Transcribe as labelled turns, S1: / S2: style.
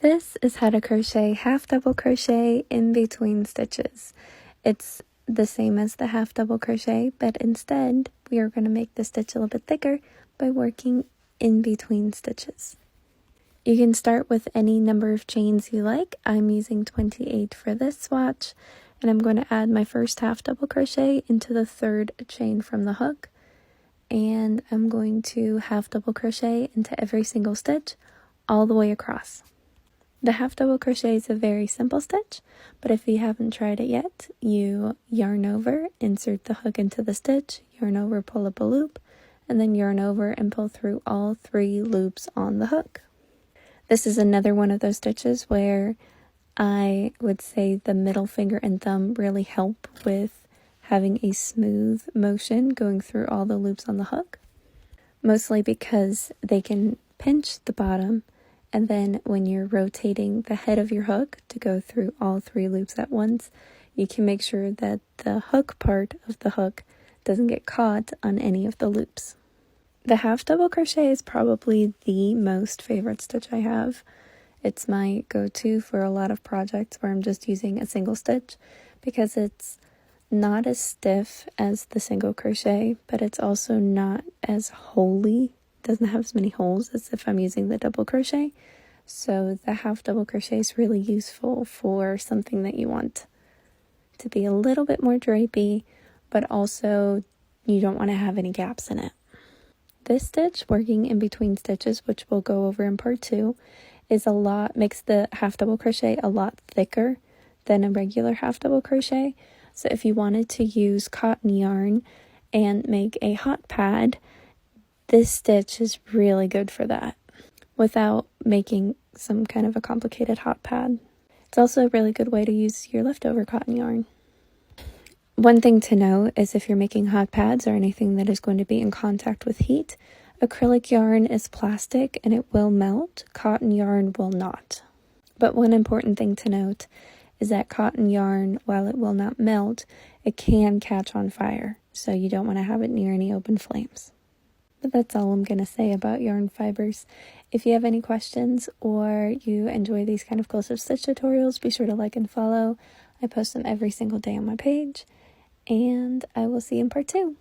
S1: This is how to crochet half double crochet in between stitches. It's the same as the half double crochet, but instead we are going to make the stitch a little bit thicker by working in between stitches. You can start with any number of chains you like. I'm using 28 for this swatch, and I'm going to add my first half double crochet into the third chain from the hook, and I'm going to half double crochet into every single stitch all the way across. The half double crochet is a very simple stitch, but if you haven't tried it yet, you yarn over, insert the hook into the stitch, yarn over, pull up a loop, and then yarn over and pull through all 3 loops on the hook. This is another one of those stitches where I would say the middle finger and thumb really help with having a smooth motion going through all the loops on the hook, mostly because they can pinch the bottom, and then when you're rotating the head of your hook to go through all 3 loops at once, you can make sure that the hook part of the hook doesn't get caught on any of the loops. The half double crochet is probably the most favorite stitch I have. It's my go-to for a lot of projects where I'm just using a single stitch because it's not as stiff as the single crochet, but it's also not as holey. Doesn't have as many holes as if I'm using the double crochet. So the half double crochet is really useful for something that you want to be a little bit more drapey, but also you don't want to have any gaps in it. This stitch, working in between stitches, which we'll go over in part 2, makes the half double crochet a lot thicker than a regular half double crochet. So if you wanted to use cotton yarn and make a hot pad, this stitch is really good for that without making some kind of a complicated hot pad. It's also a really good way to use your leftover cotton yarn. One thing to know is if you're making hot pads or anything that is going to be in contact with heat, acrylic yarn is plastic and it will melt. Cotton yarn will not. But one important thing to note is that cotton yarn, while it will not melt, it can catch on fire. So you don't want to have it near any open flames. But that's all I'm going to say about yarn fibers. If you have any questions or you enjoy these kind of close-up stitch tutorials, be sure to like and follow. I post them every single day on my page. And I will see you in part 2.